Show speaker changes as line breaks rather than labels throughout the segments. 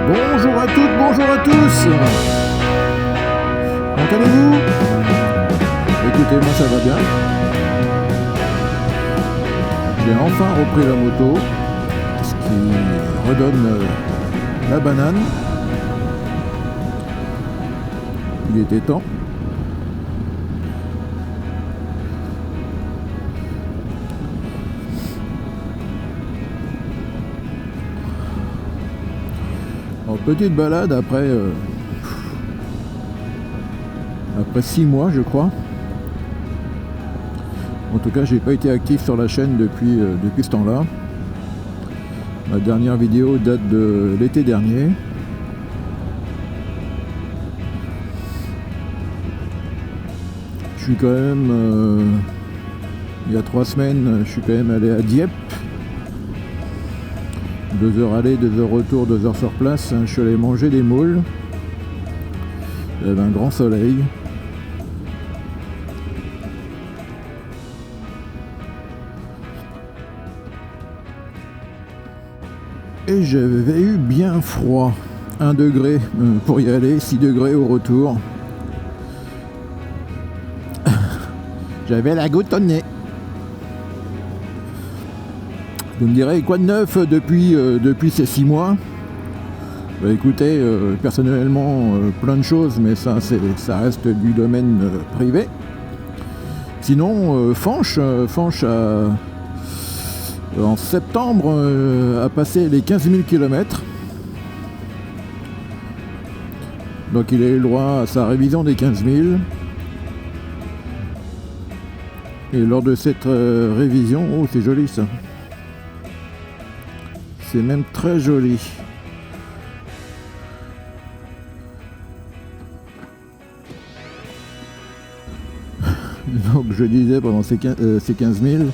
Bonjour à toutes, bonjour à tous. Comment allez-vous? Écoutez, moi ça va bien. J'ai enfin repris la moto, ce qui redonne la banane. Il était temps. En petite balade après 6 mois je crois. En tout cas j'ai pas été actif sur la chaîne depuis ce temps-là. Ma dernière vidéo date de l'été dernier. Je suis quand même il y a 3 semaines je suis quand même allé à Dieppe. 2 heures aller, 2 heures retour, 2 heures sur place. Je suis allé manger des moules. Il y avait un grand soleil. Et j'avais eu bien froid. 1 degré pour y aller, 6 degrés au retour. J'avais la goutte au nez. Vous me direz, quoi de neuf depuis ces 6 mois? Bah écoutez, personnellement, plein de choses, mais ça reste du domaine privé. Sinon, Fanche en septembre a passé les 15 000 km. Donc il a eu le droit à sa révision des 15 000. Et lors de cette révision, oh c'est joli ça. C'est même très joli. Donc je disais pendant ces 15 000,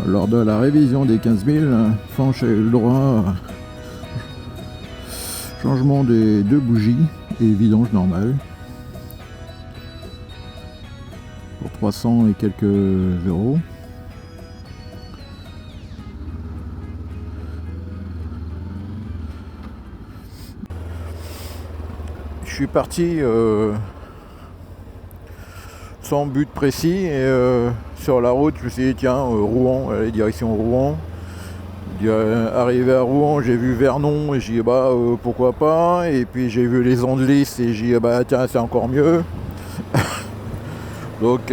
lors de la révision des 15 000, Fanche a eu le droit à changement des 2 bougies et vidange normale pour 300 et quelques euros. Je suis parti sans but précis et sur la route je me suis dit tiens Rouen, allez direction Rouen. Arrivé à Rouen j'ai vu Vernon et j'ai dit bah pourquoi pas, et puis j'ai vu les Andelys et j'ai dit bah tiens c'est encore mieux. Donc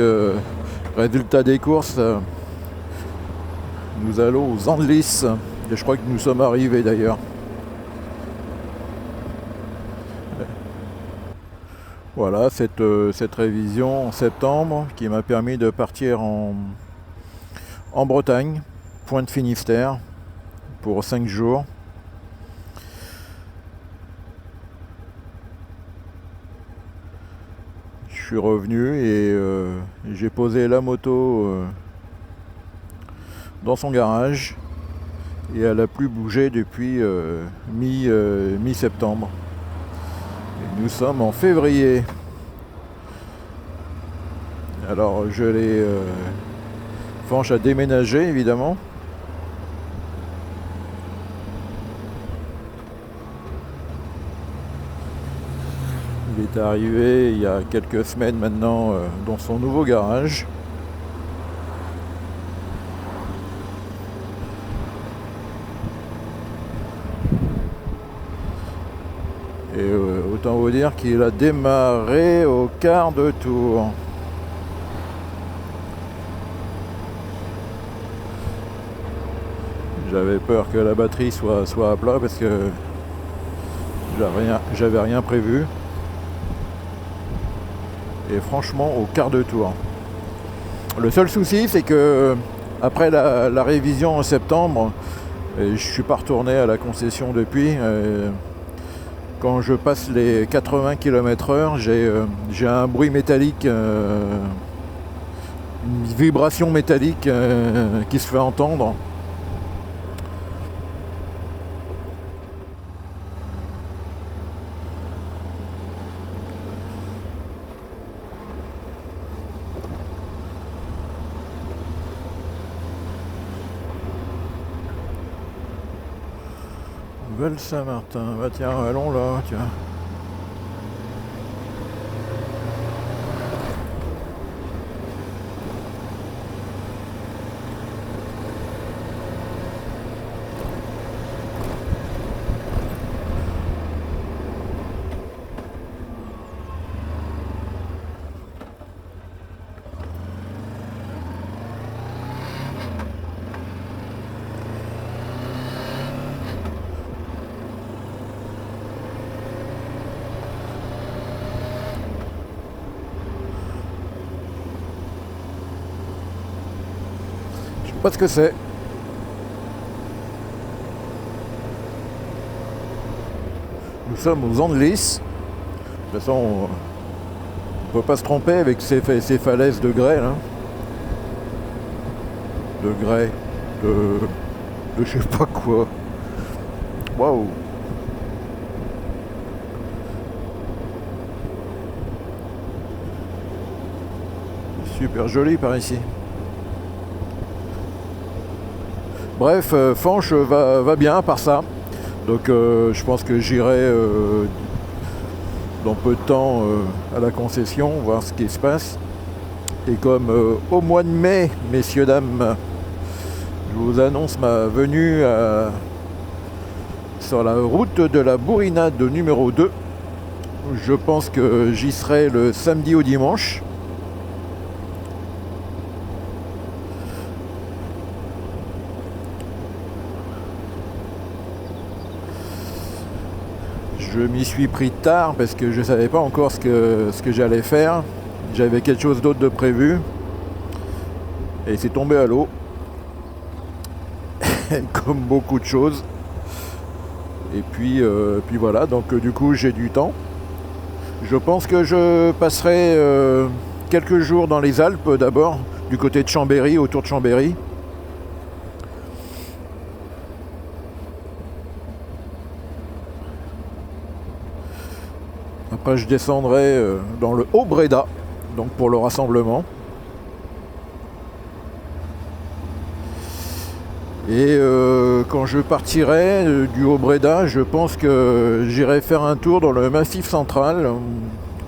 résultat des courses, nous allons aux Andelys et je crois que nous sommes arrivés d'ailleurs. Voilà, cette révision en septembre qui m'a permis de partir en Bretagne, Pointe Finistère, pour 5 jours. Je suis revenu et j'ai posé la moto dans son garage et elle n'a plus bougé depuis mi-septembre. Nous sommes en février. Alors je l'ai Fanche a déménagé évidemment. Il est arrivé il y a quelques semaines maintenant dans son nouveau garage. Et autant vous dire qu'il a démarré au quart de tour. J'avais peur que la batterie soit à plat parce que j'avais rien prévu. Et franchement au quart de tour. Le seul souci c'est que après la révision en septembre, je suis pas retourné à la concession depuis. Quand je passe les 80 km/h, j'ai un bruit métallique, une vibration métallique qui se fait entendre. Val-Saint-Martin. Bah tiens, allons là, tiens. Je sais pas ce que c'est. Nous sommes aux Andelys. De toute façon, on peut pas se tromper avec ces falaises de grès là. De grès. De je sais pas quoi. Waouh. Super joli par ici. Bref, Fanche va bien par ça. Donc je pense que j'irai dans peu de temps à la concession, voir ce qui se passe. Et comme au mois de mai, messieurs, dames, je vous annonce ma venue sur la route de la Bourrinade numéro 2. Je pense que j'y serai le samedi au dimanche. Je m'y suis pris tard parce que je ne savais pas encore ce que j'allais faire. J'avais quelque chose d'autre de prévu. Et c'est tombé à l'eau. Comme beaucoup de choses. Et puis voilà, donc du coup j'ai du temps. Je pense que je passerai quelques jours dans les Alpes d'abord, du côté de Chambéry, autour de Chambéry. Après je descendrai dans le Haut-Bréda, donc pour le rassemblement. Et quand je partirai du Haut-Bréda, je pense que j'irai faire un tour dans le Massif central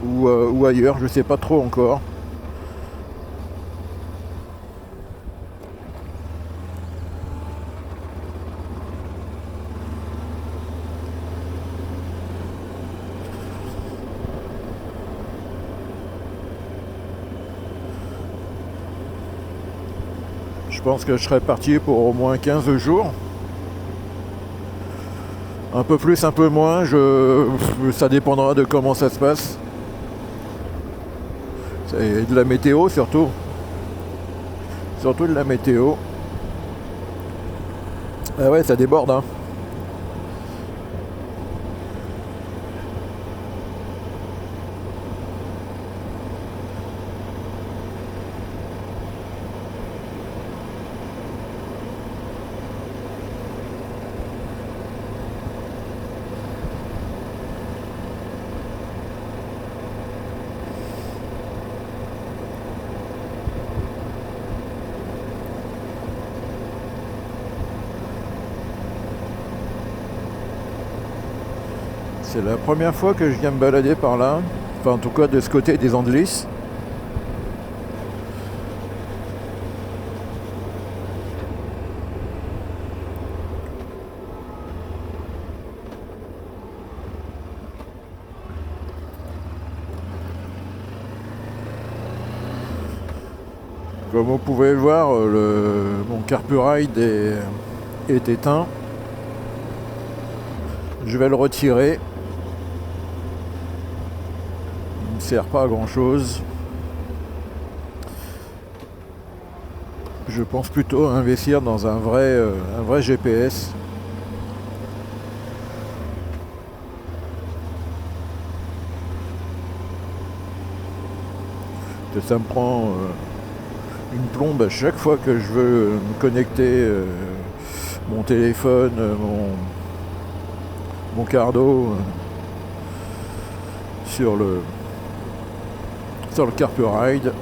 ou ailleurs, je ne sais pas trop encore. Je pense que je serai parti pour au moins 15 jours. Un peu plus, un peu moins, ça dépendra de comment ça se passe. Et de la météo surtout. Surtout de la météo. Ah ouais, ça déborde, hein. C'est la première fois que je viens me balader par là, enfin en tout cas de ce côté des Andelys. Comme vous pouvez le voir, mon Carpuride est éteint. Je vais le retirer. Il ne sert pas à grand chose. Je pense plutôt à investir dans un vrai GPS. Ça me prend une plombe à chaque fois que je veux me connecter mon téléphone, mon cardo sur le Carpuride.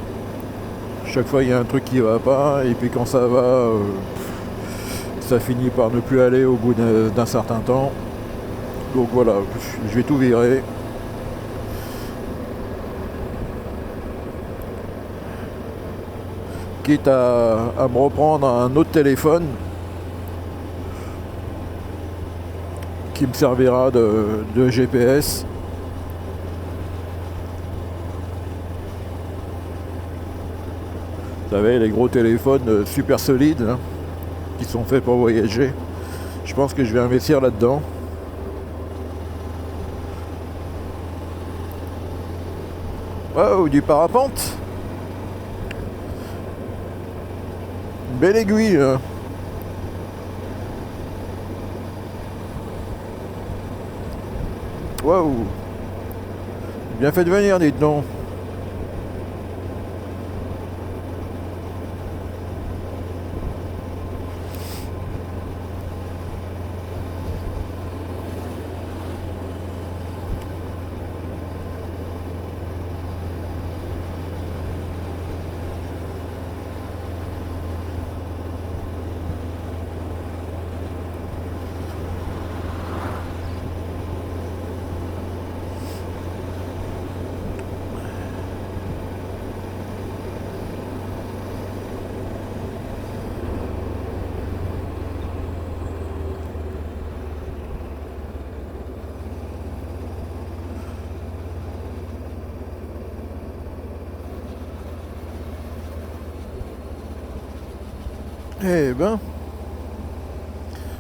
Chaque fois il y a un truc qui va pas, et puis quand ça va, ça finit par ne plus aller au bout d'un certain temps. Donc voilà, je vais tout virer. Quitte à me reprendre un autre téléphone qui me servira de GPS. Vous savez, les gros téléphones super solides hein, qui sont faits pour voyager. Je pense que je vais investir là-dedans. Oh, du parapente. Une belle aiguille. Hein. Waouh. Bien fait de venir, dites donc. Eh ben,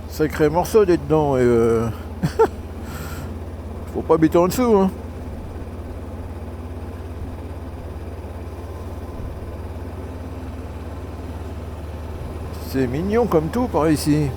sacré morceau d'être dedans et faut pas habiter en dessous hein. C'est mignon comme tout par ici.